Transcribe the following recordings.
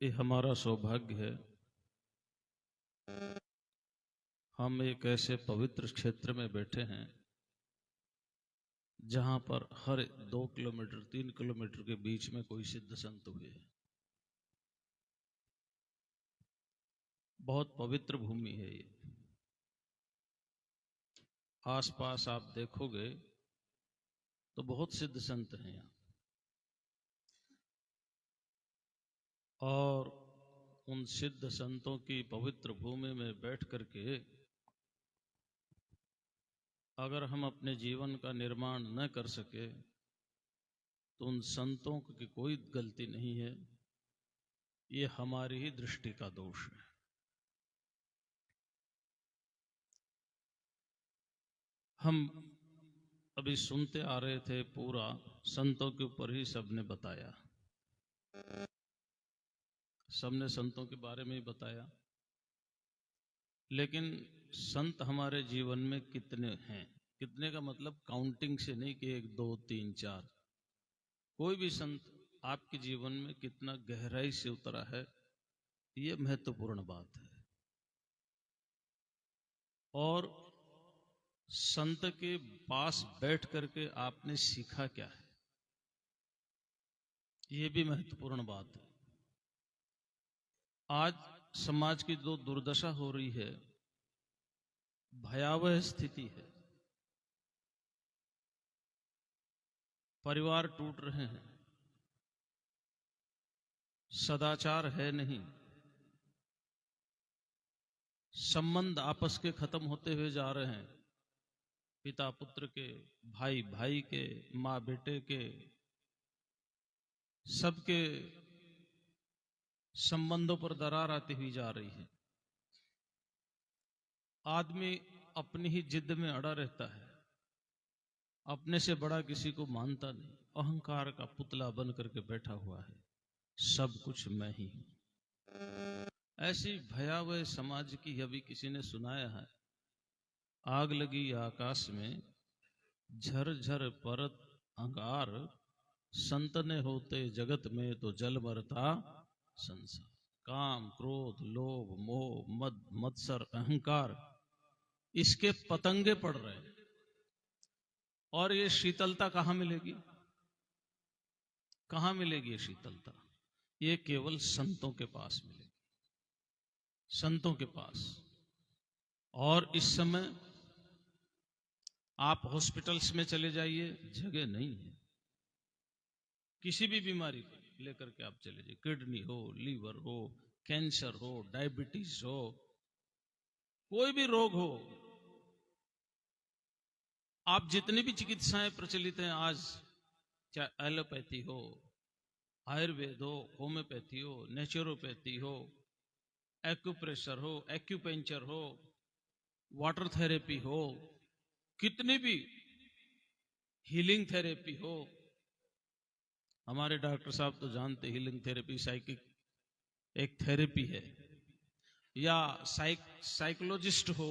ये हमारा सौभाग्य है, हम एक ऐसे पवित्र क्षेत्र में बैठे हैं जहां पर हर 2 किलोमीटर 3 किलोमीटर के बीच में कोई सिद्ध संत हुए हैं। बहुत पवित्र भूमि है ये। आसपास आप देखोगे तो बहुत सिद्ध संत हैं यहाँ, और उन सिद्ध संतों की पवित्र भूमि में बैठ करके अगर हम अपने जीवन का निर्माण न कर सके तो उन संतों की कोई गलती नहीं है, ये हमारी ही दृष्टि का दोष है। हम अभी सुनते आ रहे थे, पूरा संतों के ऊपर ही सबने बताया, सबने संतों के बारे में ही बताया। लेकिन संत हमारे जीवन में कितने हैं? कितने का मतलब काउंटिंग से नहीं कि 1 2 3 4। कोई भी संत आपके जीवन में कितना गहराई से उतरा है, ये महत्वपूर्ण बात है। और संत के पास बैठ करके आपने सीखा क्या है, ये भी महत्वपूर्ण बात है। आज समाज की जो दुर्दशा हो रही है, भयावह स्थिति है, परिवार टूट रहे हैं, सदाचार है नहीं, संबंध आपस के खत्म होते हुए जा रहे हैं, पिता पुत्र के, भाई भाई के, माँ बेटे के, सबके संबंधों पर दरार आती हुई जा रही है। आदमी अपनी ही जिद में अड़ा रहता है, अपने से बड़ा किसी को मानता नहीं, अहंकार का पुतला बन करके बैठा हुआ है, सब कुछ मैं ही हूं। ऐसी भयावह समाज की अभी किसी ने सुनाया है, आग लगी आकाश में, झरझर परत अंगार, संत ने होते जगत में तो जल मरता संसार। काम क्रोध लोभ मोह मद मत्सर अहंकार, इसके पतंगे पड़ रहे हैं। और ये शीतलता कहां मिलेगी? कहां मिलेगी ये शीतलता? ये केवल संतों के पास मिलेगी, संतों के पास। और इस समय आप हॉस्पिटल्स में चले जाइए, जगह नहीं है। किसी भी बीमारी को लेकर के आप चले जाइए, किडनी हो, लीवर हो, कैंसर हो, डायबिटीज हो, कोई भी रोग हो, आप जितनी भी चिकित्साएं प्रचलित हैं आज, चाहे एलोपैथी हो, आयुर्वेद हो, होम्योपैथी हो, नेचुरोपैथी हो, एक्यूप्रेशर हो, एक्यूपेंचर हो, वाटर थेरेपी हो, कितनी भी हीलिंग थेरेपी हो, हमारे डॉक्टर साहब तो जानते, हीलिंग थेरेपी साइकिक एक थेरेपी है, या साइकोलॉजिस्ट हो,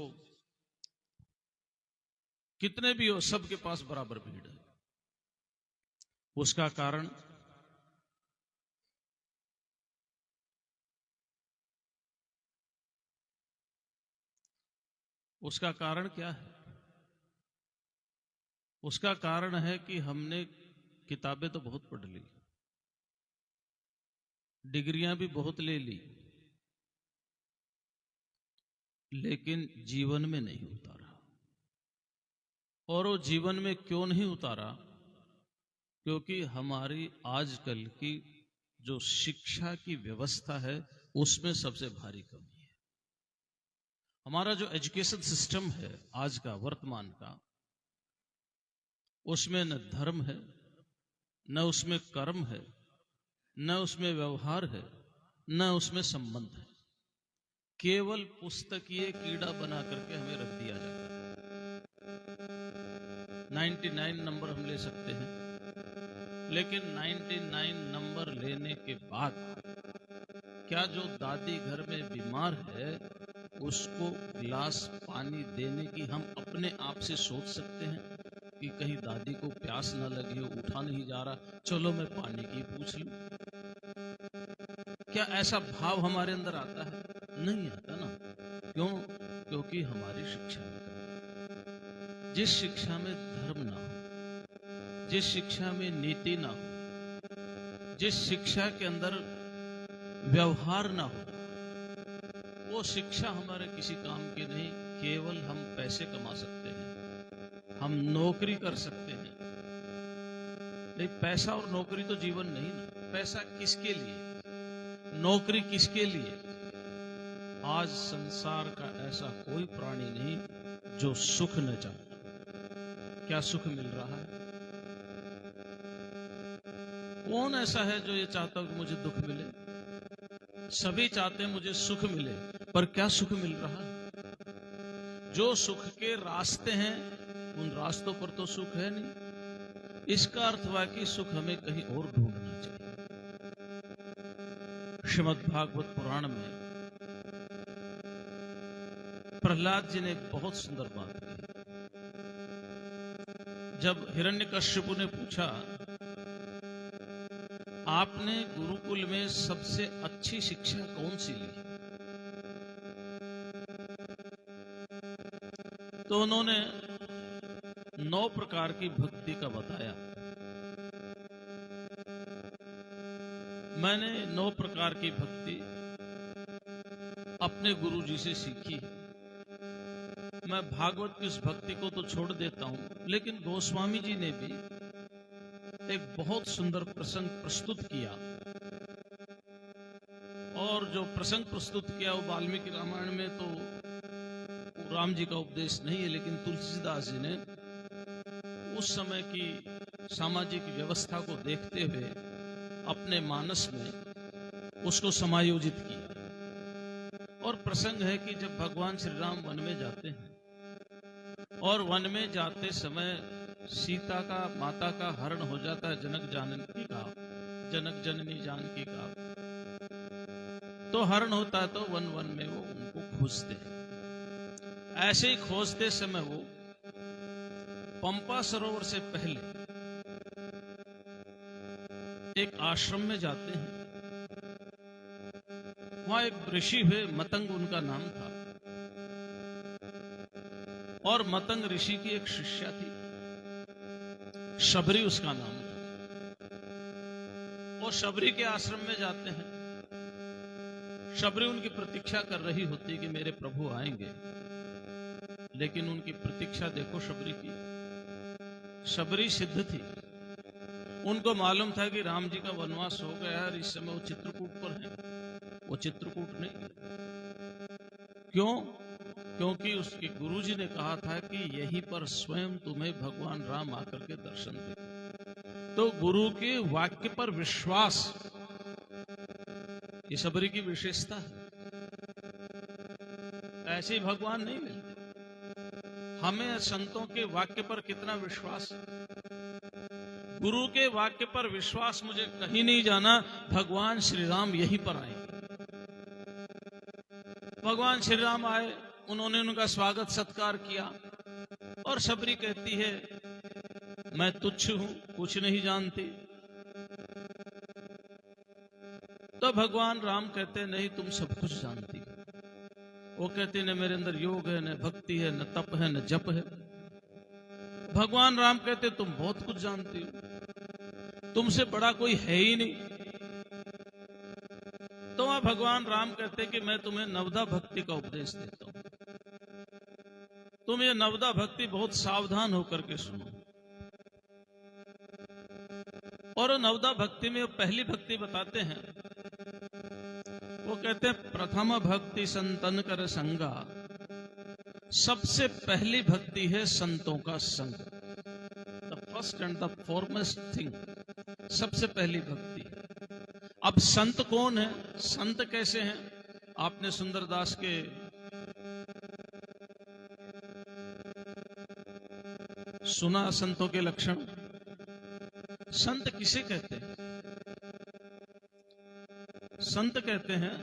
कितने भी हो, सबके पास बराबर भीड़ है। उसका कारण उसका कारण क्या है? उसका कारण है कि हमने किताबें तो बहुत पढ़ ली, डिग्रियां भी बहुत ले ली, लेकिन जीवन में नहीं उतारा। और वो जीवन में क्यों नहीं उतारा? क्योंकि हमारी आजकल की जो शिक्षा की व्यवस्था है, उसमें सबसे भारी कमी है। हमारा जो एजुकेशन सिस्टम है आज का, वर्तमान का, उसमें न धर्म है, न उसमें कर्म है, न उसमें व्यवहार है, न उसमें संबंध है। केवल पुस्तकीय कीड़ा बना करके हमें रख दिया जाता है। 99 नंबर हम ले सकते हैं, लेकिन 99 नंबर लेने के बाद क्या जो दादी घर में बीमार है उसको गिलास पानी देने की हम अपने आप से सोच सकते हैं कि कहीं दादी को प्यास न लगी हो, उठा नहीं जा रहा, चलो मैं पानी की पूछ लूं? क्या ऐसा भाव हमारे अंदर आता है? नहीं आता ना। क्यों? क्योंकि हमारी शिक्षा में कमी। जिस शिक्षा में धर्म ना हो, जिस शिक्षा में नीति ना हो, जिस शिक्षा के अंदर व्यवहार ना हो, वो शिक्षा हमारे किसी काम की नहीं। केवल हम पैसे कमा सकते हैं, हम नौकरी कर सकते हैं। नहीं, पैसा और नौकरी तो जीवन नहीं ना। पैसा किसके लिए, नौकरी किसके लिए? आज संसार का ऐसा कोई प्राणी नहीं जो सुख न चाहे। क्या सुख मिल रहा है? कौन ऐसा है जो ये चाहता हो कि मुझे दुख मिले? सभी चाहते हैं मुझे सुख मिले, पर क्या सुख मिल रहा है? जो सुख के रास्ते हैं उन रास्तों पर तो सुख है नहीं। इसका अर्थ हुआ कि सुख हमें कहीं और ढूंढना चाहिए। श्रीमद् भागवत पुराण में प्रहलाद जी ने एक बहुत सुंदर बात कही। जब हिरण्यकश्यपु ने पूछा, आपने गुरुकुल में सबसे अच्छी शिक्षा कौन सी ली? तो उन्होंने 9 प्रकार की भक्ति का बताया। मैंने 9 प्रकार की भक्ति अपने गुरु जी से सीखी। मैं भागवत की उस भक्ति को तो छोड़ देता हूं, लेकिन गोस्वामी जी ने भी एक बहुत सुंदर प्रसंग प्रस्तुत किया। और जो प्रसंग प्रस्तुत किया वो वाल्मीकि रामायण में तो राम जी का उपदेश नहीं है, लेकिन तुलसीदास जी ने उस समय की सामाजिक व्यवस्था को देखते हुए अपने मानस में उसको समायोजित किया। और प्रसंग है कि जब भगवान श्री राम वन में जाते हैं और वन में जाते समय सीता का, माता का हरण हो जाता है जनक जननी जानकी का। तो हरण होता है तो वन वन में वो उनको खोजते हैं। ऐसे ही खोजते समय वो पंपा सरोवर से पहले एक आश्रम में जाते हैं। वहां एक ऋषि हुए, मतंग उनका नाम था, और मतंग ऋषि की एक शिष्या थी, शबरी उसका नाम था। वो शबरी के आश्रम में जाते हैं। शबरी उनकी प्रतीक्षा कर रही होती कि मेरे प्रभु आएंगे, लेकिन उनकी प्रतीक्षा देखो शबरी की। शबरी सिद्ध थी, उनको मालूम था कि राम जी का वनवास हो गया और इस समय वो चित्रकूट पर है। वो चित्रकूट नहीं। क्यों? क्योंकि उसके गुरुजी ने कहा था कि यहीं पर स्वयं तुम्हें भगवान राम आकर के दर्शन दे। तो गुरु के वाक्य पर विश्वास, ये शबरी की विशेषता है। ऐसे भगवान नहीं मिलते। हमें संतों के वाक्य पर कितना विश्वास है। गुरु के वाक्य पर विश्वास मुझे कहीं नहीं जाना, भगवान श्री राम यहीं पर आए। भगवान श्री राम आए, उन्होंने उनका स्वागत सत्कार किया। और शबरी कहती है, मैं तुच्छ हूं, कुछ नहीं जानती। तो भगवान राम कहते, नहीं, तुम सब कुछ जानती हो। वो कहते, न मेरे अंदर योग है, न भक्ति है, न तप है, न जप है। भगवान राम कहते, तुम बहुत कुछ जानती हो, तुमसे बड़ा कोई है ही नहीं। तो वहां भगवान राम कहते कि मैं तुम्हें नवदा भक्ति का उपदेश देता हूं। तुम ये नवदा भक्ति बहुत सावधान होकर के सुनो। और नवदा भक्ति में पहली भक्ति बताते हैं। वो कहते हैं, प्रथम भक्ति संतन कर संगा। सबसे पहली भक्ति है संतों का संग। The first and the foremost thing, सबसे पहली भक्ति। अब संत कौन है, संत कैसे हैं? आपने सुंदरदास के सुना संतों के लक्षण। संत किसे कहते हैं? संत कहते हैं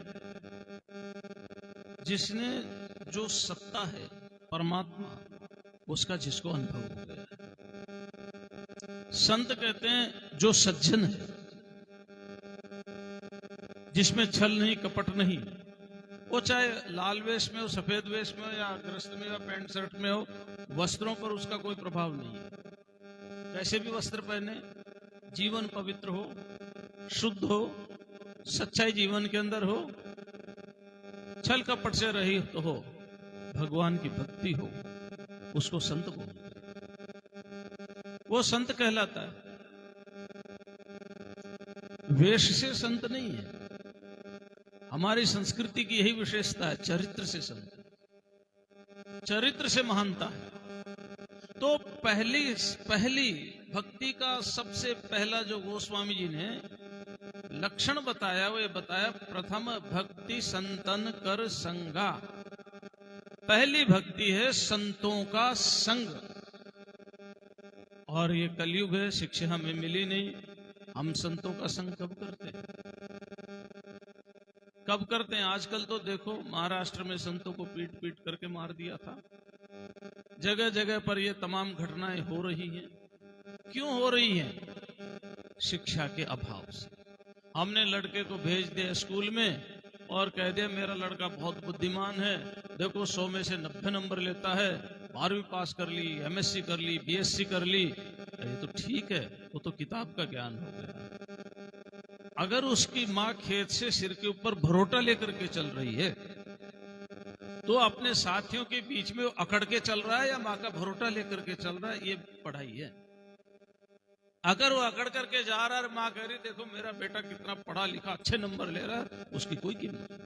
जिसने जो सत्ता है परमात्मा, उसका जिसको अनुभव हो गया। संत कहते हैं जो सज्जन है। जिसमें छल नहीं, कपट नहीं। वो चाहे लाल वेश में हो, सफेद वेश में हो, या ग्रस्त में हो, पैंट शर्ट में हो, वस्त्रों पर उसका कोई प्रभाव नहीं है। कैसे भी वस्त्र पहने, जीवन पवित्र हो, शुद्ध हो, सच्चाई जीवन के अंदर हो, छल कपट से रहित हो, भगवान की भक्ति हो, उसको संत बोलते हैं। वो संत कहलाता है। वेश से संत नहीं है। हमारी संस्कृति की यही विशेषता है, चरित्र से संत, चरित्र से महानता है। तो पहली भक्ति का सबसे पहला जो गोस्वामी जी ने लक्षण बताया, वो ये बताया, प्रथम भक्ति संतन कर संगा। पहली भक्ति है संतों का संग। और ये कलयुग है, शिक्षा हमें मिली नहीं। हम संतों का संग कब करते हैं? कब करते हैं? आजकल तो देखो, महाराष्ट्र में संतों को पीट पीट करके मार दिया था। जगह जगह पर ये तमाम घटनाएं हो रही हैं। क्यों हो रही हैं? शिक्षा के अभाव से। हमने लड़के को भेज दिया स्कूल में और कह दिया मेरा लड़का बहुत बुद्धिमान है, देखो 100 में से 90 नंबर लेता है, 12वीं पास कर ली, MSc कर ली, BSc कर ली। ये तो ठीक है, वो तो किताब का ज्ञान हो गया। अगर उसकी माँ खेत से सिर के ऊपर भरोटा लेकर के चल रही है, तो अपने साथियों के बीच में वो अकड़ के चल रहा है या माँ का भरोटा लेकर के चल रहा है? ये पढ़ाई है। अगर वो अकड़ करके जा रहा है, माँ कह रही देखो मेरा बेटा कितना पढ़ा लिखा, अच्छे नंबर ले रहा है, उसकी कोई कीमत नहीं।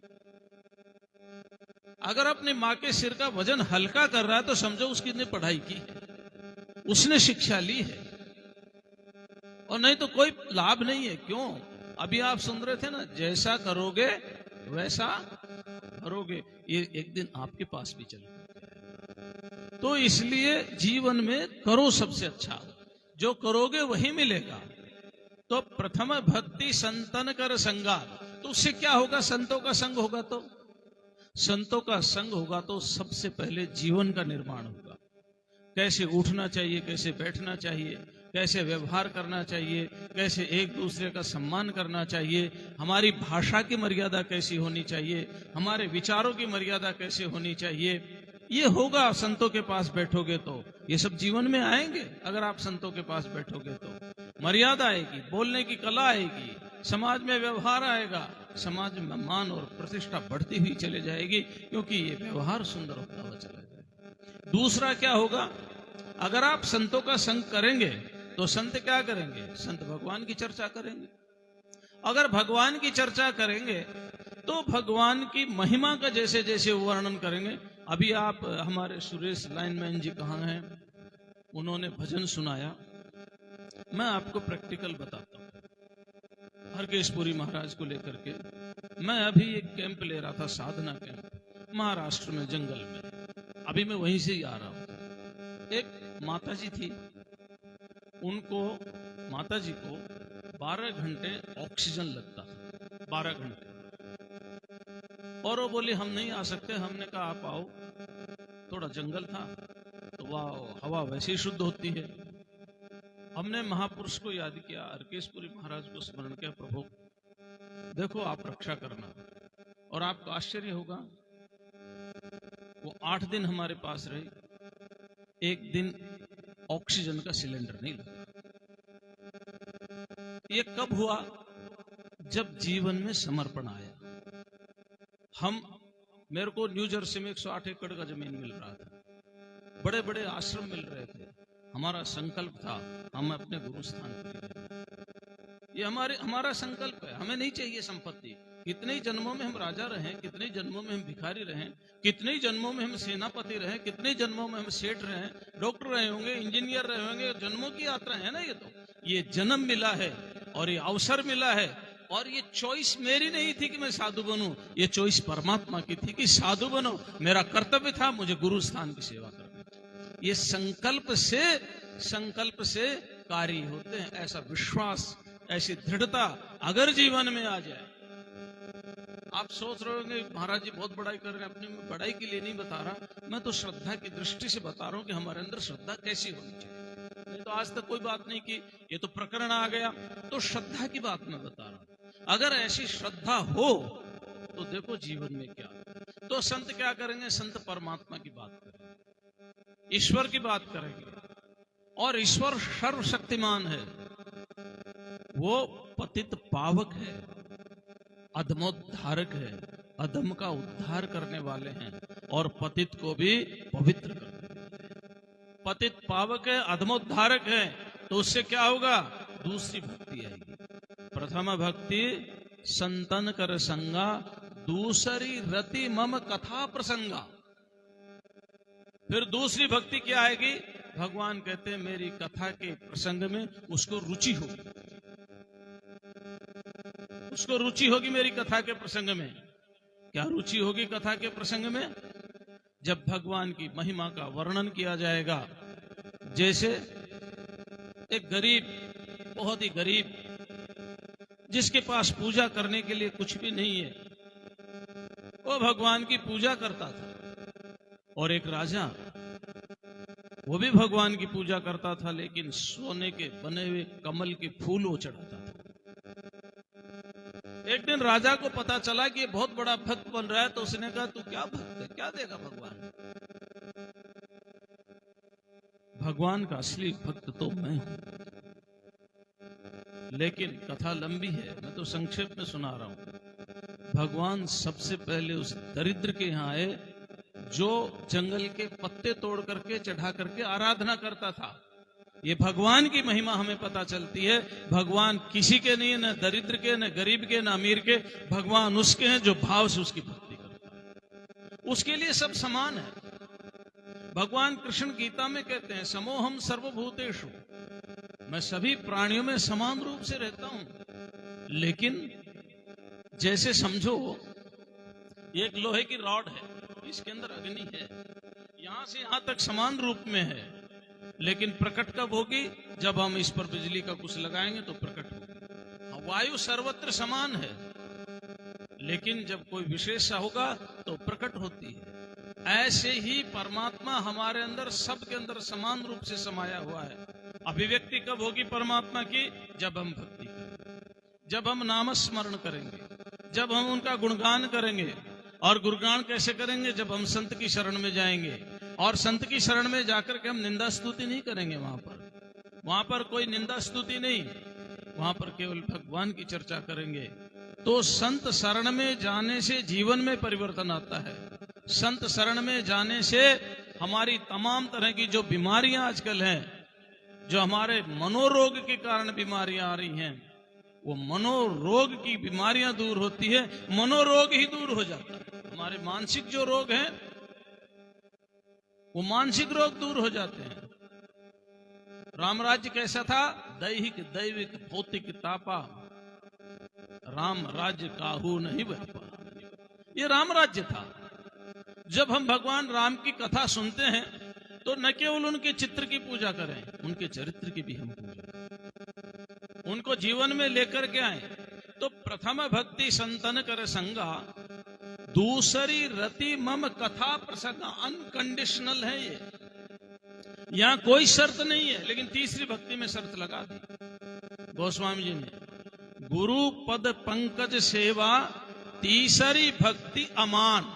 अगर अपनी माँ के सिर का वजन हल्का कर रहा है, तो समझो उसकी ने पढ़ाई की है, उसने शिक्षा ली है। और नहीं तो कोई लाभ नहीं है। क्यों? अभी आप सुन रहे थे ना, जैसा करोगे वैसा भरोगे। ये एक दिन आपके पास भी चलेगा। तो इसलिए जीवन में करो सबसे अच्छा, जो करोगे वही मिलेगा। तो प्रथम भक्ति संतन कर संगा। तो उससे क्या होगा? संतों का संग होगा। तो संतों का संग होगा तो सबसे पहले जीवन का निर्माण होगा। कैसे उठना चाहिए, कैसे बैठना चाहिए, कैसे व्यवहार करना चाहिए, कैसे एक दूसरे का सम्मान करना चाहिए, हमारी भाषा की मर्यादा कैसी होनी चाहिए, हमारे विचारों की मर्यादा कैसे होनी चाहिए, ये होगा संतों के पास बैठोगे तो। ये सब जीवन में आएंगे अगर आप संतों के पास बैठोगे तो। मर्यादा आएगी, बोलने की कला आएगी, समाज में व्यवहार आएगा, समाज में मान और प्रतिष्ठा बढ़ती हुई चले जाएगी, क्योंकि ये व्यवहार सुंदर होता हुआ चला जाएगा। दूसरा क्या होगा? अगर आप संतों का संग करेंगे तो संत क्या करेंगे? संत भगवान की चर्चा करेंगे। अगर भगवान की चर्चा करेंगे तो भगवान की महिमा का जैसे जैसे वर्णन करेंगे। अभी आप हमारे सुरेश लाइनमैन जी कहाँ हैं? उन्होंने भजन सुनाया। मैं आपको प्रैक्टिकल बताता हूँ। हरकेशपुरी महाराज को लेकर के मैं अभी एक कैंप ले रहा था, साधना कैंप, महाराष्ट्र में जंगल में। अभी मैं वहीं से ही आ रहा हूँ। एक माता जी थी, उनको, माता जी को 12 घंटे ऑक्सीजन लगता था, 12 घंटे। और वो बोली हम नहीं आ सकते। हमने कहा आप आओ। थोड़ा जंगल था तो वह हवा वैसे ही शुद्ध होती है। हमने महापुरुष को याद किया, हरकेशपुरी महाराज को स्मरण किया, प्रभु देखो आप रक्षा करना। और आपको आश्चर्य होगा, वो 8 दिन हमारे पास रहे, एक दिन ऑक्सीजन का सिलेंडर नहीं लगा। ये कब हुआ? जब जीवन में समर्पण आया। मेरे को न्यू जर्सी में 108 एकड़ का जमीन मिल रहा था, बड़े बड़े आश्रम मिल रहे थे। हमारा संकल्प था हम अपने गुरु स्थान पर। ये हमारा संकल्प है। हमें नहीं चाहिए संपत्ति। कितने जन्मों में हम राजा रहे, कितने जन्मों में हम भिखारी रहे, कितने जन्मों में हम सेनापति रहे, कितने जन्मों में हम सेठ रहे, डॉक्टर रहे होंगे, इंजीनियर रहे होंगे। जन्मों की यात्रा है ना ये। तो ये जन्म मिला है और ये अवसर मिला है। और ये चॉइस मेरी नहीं थी कि मैं साधु बनूं, ये चॉइस परमात्मा की थी कि साधु बनो। मेरा कर्तव्य था मुझे गुरु स्थान की सेवा करनी। ये संकल्प से कार्य होते हैं। ऐसा विश्वास, ऐसी दृढ़ता अगर जीवन में आ जाए। आप सोच रहे होंगे महाराज जी बहुत बड़ाई कर रहे हैं। अपनी बड़ाई के लिए नहीं बता रहा, मैं तो श्रद्धा की दृष्टि से बता रहा हूं कि हमारे अंदर श्रद्धा कैसी होनी चाहिए। नहीं तो आज तक कोई बात नहीं की, ये तो प्रकरण आ गया, तो श्रद्धा की बात मैं बता रहा हूं। अगर ऐसी श्रद्धा हो तो देखो जीवन में क्या, तो संत क्या करेंगे, संत परमात्मा की बात करेंगे, ईश्वर की बात करेंगे। और ईश्वर सर्वशक्तिमान है, वो पतित पावक है, अधमोद्धारक है, अधम का उद्धार करने वाले हैं और पतित को भी पवित्र करने वाले हैं। पतित पावक है, अधमोद्धारक है, तो उससे क्या होगा, दूसरी भक्ति आएगी। प्रथम भक्ति संतन कर संगा, दूसरी रति मम कथा प्रसंगा। फिर दूसरी भक्ति क्या आएगी, भगवान कहते हैं मेरी कथा के प्रसंग में उसको रुचि होगी, उसको रुचि होगी मेरी कथा के प्रसंग में। क्या रुचि होगी कथा के प्रसंग में, जब भगवान की महिमा का वर्णन किया जाएगा। जैसे एक गरीब, बहुत ही गरीब, जिसके पास पूजा करने के लिए कुछ भी नहीं है, वो भगवान की पूजा करता था। और एक राजा, वो भी भगवान की पूजा करता था, लेकिन सोने के बने हुए कमल के फूल वो चढ़ाता था। एक दिन राजा को पता चला कि ये बहुत बड़ा भक्त बन रहा है, तो उसने कहा तू क्या भक्त है, क्या देगा भगवान? भगवान का असली भक्त तो मैं हूं। लेकिन कथा लंबी है, मैं तो संक्षेप में सुना रहा हूं। भगवान सबसे पहले उस दरिद्र के यहां आए जो जंगल के पत्ते तोड़ करके चढ़ा करके आराधना करता था। ये भगवान की महिमा हमें पता चलती है। भगवान किसी के नहीं, न दरिद्र के, न गरीब के, न अमीर के। भगवान उसके हैं जो भाव से उसकी भक्ति करता है, उसके लिए सब समान है। भगवान कृष्ण गीता में कहते हैं समोहम सर्वभूतेषु, मैं सभी प्राणियों में समान रूप से रहता हूं। लेकिन जैसे समझो एक लोहे की रॉड है, इसके अंदर अग्नि है, यहां से यहां तक समान रूप में है, लेकिन प्रकट कब होगी, जब हम इस पर बिजली का कुछ लगाएंगे तो प्रकट होगी। वायु सर्वत्र समान है, लेकिन जब कोई विशेषता होगा तो प्रकट होती है। ऐसे ही परमात्मा हमारे अंदर, सबके अंदर समान रूप से समाया हुआ है। अभिव्यक्ति कब होगी परमात्मा की, जब हम भक्ति करेंगे, जब हम नामस्मरण करेंगे, जब हम उनका गुणगान करेंगे। और गुणगान कैसे करेंगे, जब हम संत की शरण में जाएंगे। और संत की शरण में जाकर के हम निंदा स्तुति नहीं करेंगे, वहां पर कोई निंदा स्तुति नहीं, वहां पर केवल भगवान की चर्चा करेंगे। तो संत शरण में जाने से जीवन में परिवर्तन आता है। संत शरण में जाने से हमारी तमाम तरह की जो बीमारियां आजकल हैं, जो हमारे मनोरोग के कारण बीमारियां आ रही हैं, वो मनोरोग की बीमारियां दूर होती है, मनोरोग ही दूर हो जाता है। हमारे मानसिक जो रोग हैं, वो मानसिक रोग दूर हो जाते हैं। राम राज्य कैसा था, दैहिक दैविक भौतिक तापा, राम राज्य काहू नहीं बह पा। ये राम राज्य था। जब हम भगवान राम की कथा सुनते हैं तो न केवल उनके चित्र की पूजा करें, उनके चरित्र की भी हम पूजा करें, उनको जीवन में लेकर के आए। तो प्रथम भक्ति संतन कर संगा, दूसरी रति मम कथा प्रसंगा। अनकंडीशनल है ये, यहां कोई शर्त नहीं है, लेकिन तीसरी भक्ति में शर्त लगा दी गोस्वामी जी ने। गुरु पद पंकज सेवा, तीसरी भक्ति अमान।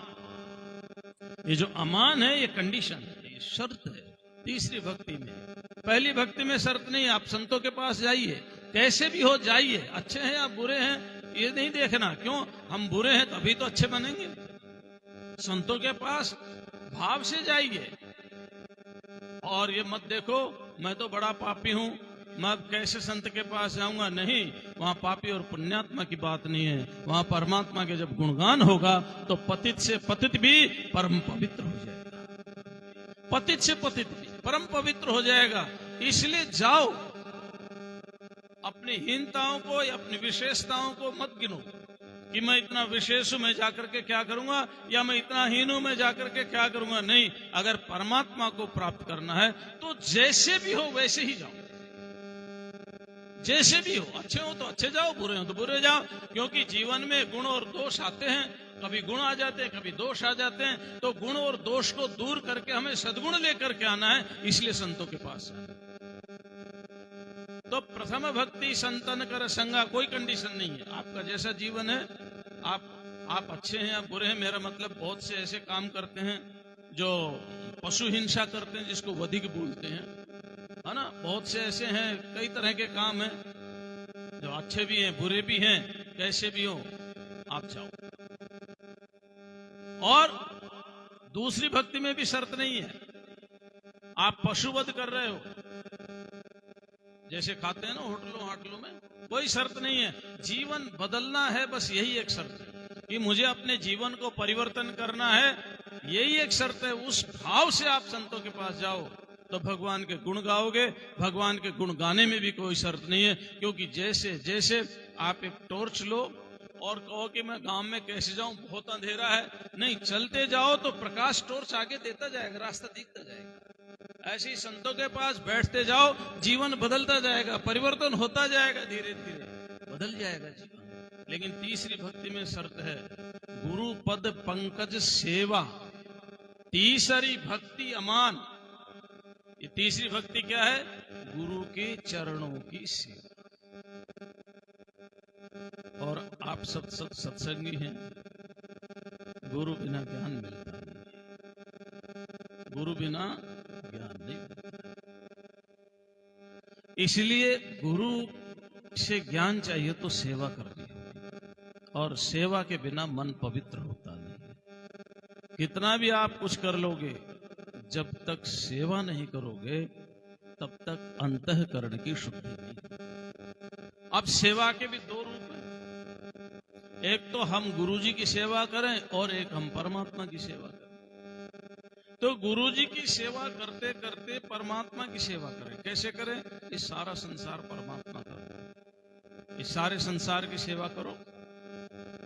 ये जो अमान है, ये कंडीशन है, ये शर्त है तीसरी भक्ति में। पहली भक्ति में शर्त नहीं। आप संतों के पास जाइए, कैसे भी हो जाइए, अच्छे हैं या बुरे हैं ये नहीं देखना, क्यों हम बुरे हैं तभी तो अच्छे बनेंगे। संतों के पास भाव से जाइए, और ये मत देखो मैं तो बड़ा पापी हूं, मैं कैसे संत के पास जाऊंगा। नहीं, वहां पापी और पुण्यात्मा की बात नहीं है। वहां परमात्मा के जब गुणगान होगा तो पतित से पतित भी परम पवित्र हो जाएगा, पतित से पतित भी परम पवित्र हो जाएगा। इसलिए जाओ, अपनी हीनताओं को या अपनी विशेषताओं को मत गिनो कि मैं इतना विशेष हूं, मैं जाकर के क्या करूंगा, या मैं इतना हीन हूं, मैं जाकर के क्या करूंगा। नहीं, अगर परमात्मा को प्राप्त करना है तो जैसे भी हो वैसे ही जाओ, जैसे भी हो। अच्छे हो तो अच्छे जाओ, बुरे हो तो बुरे जाओ, क्योंकि जीवन में गुण और दोष आते हैं। कभी गुण आ जाते हैं, कभी दोष आ जाते हैं। तो गुण और दोष को दूर करके हमें सद्गुण लेकर के आना है, इसलिए संतों के पास है। तो प्रथम भक्ति संतन कर संगा, कोई कंडीशन नहीं है। आपका जैसा जीवन है, आप अच्छे हैं या बुरे हैं, मेरा मतलब बहुत से ऐसे काम करते हैं जो पशु हिंसा करते हैं, जिसको वधिक बोलते हैं, है ना। बहुत से ऐसे हैं, कई तरह के काम हैं जो अच्छे भी हैं बुरे भी हैं, कैसे भी हो आप जाओ। और दूसरी भक्ति में भी शर्त नहीं है। आप पशुवध कर रहे हो, जैसे खाते हैं ना होटलों में, कोई शर्त नहीं है। जीवन बदलना है, बस यही एक शर्त है कि मुझे अपने जीवन को परिवर्तन करना है, यही एक शर्त है। उस भाव से आप संतों के पास जाओ तो भगवान के गुण गाओगे। भगवान के गुण गाने में भी कोई शर्त नहीं है, क्योंकि जैसे जैसे आप एक टॉर्च लो और कहो कि मैं गांव में कैसे जाऊं, बहुत अंधेरा है, नहीं, चलते जाओ तो प्रकाश टॉर्च आगे देता जाएगा, रास्ता दिखता जाएगा। ऐसे ही संतों के पास बैठते जाओ, जीवन बदलता जाएगा, परिवर्तन होता जाएगा, धीरे धीरे बदल जाएगा जीवन। लेकिन तीसरी भक्ति में शर्त है, गुरु पद पंकज सेवा। तीसरी भक्ति अमान। ये तीसरी भक्ति क्या है? गुरु के चरणों की सेवा। और आप सब सत्संगी हैं, गुरु बिना ज्ञान मिलता नहीं, गुरु बिना ज्ञान नहीं मिलता। इसलिए गुरु से ज्ञान चाहिए तो सेवा करनी होगी, और सेवा के बिना मन पवित्र होता नहीं। कितना भी आप कुछ कर लोगे, जब तक सेवा नहीं करोगे तब तक अंतःकरण की शुद्धि नहीं। अब सेवा के भी दो रूप हैं, एक तो हम गुरुजी की सेवा करें और एक हम परमात्मा की सेवा करें। तो गुरुजी की सेवा करते करते परमात्मा की सेवा करें। कैसे करें? इस सारा संसार परमात्मा का है, इस सारे संसार की सेवा करो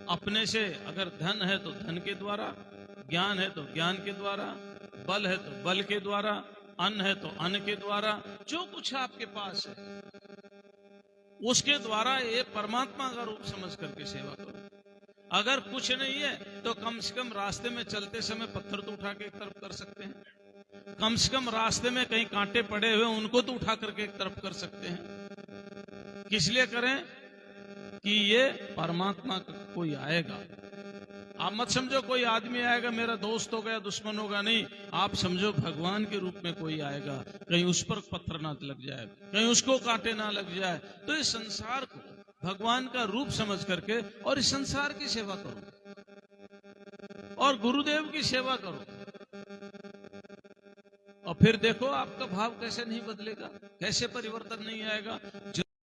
अपने से। अगर धन है तो धन के द्वारा, ज्ञान है तो ज्ञान के द्वारा, बल है तो बल के द्वारा, अन्न है तो अन्न के द्वारा, जो कुछ आपके पास है उसके द्वारा ये परमात्मा का रूप समझ करके सेवा करो। अगर कुछ नहीं है तो कम से कम रास्ते में चलते समय पत्थर तो उठा के एक तरफ कर सकते हैं, कम से कम रास्ते में कहीं कांटे पड़े हुए उनको तो उठा करके एक तरफ कर सकते हैं। किस लिए करें? कि ये परमात्मा का कोई आएगा। आप मत समझो कोई आदमी आएगा मेरा दोस्त होगा या दुश्मन होगा, नहीं, आप समझो भगवान के रूप में कोई आएगा, कहीं उस पर पत्थर ना लग जाए, कहीं उसको कांटे ना लग जाए। तो इस संसार को भगवान का रूप समझ करके और इस संसार की सेवा करो और गुरुदेव की सेवा करो, और फिर देखो आपका भाव कैसे नहीं बदलेगा, कैसे परिवर्तन नहीं आएगा।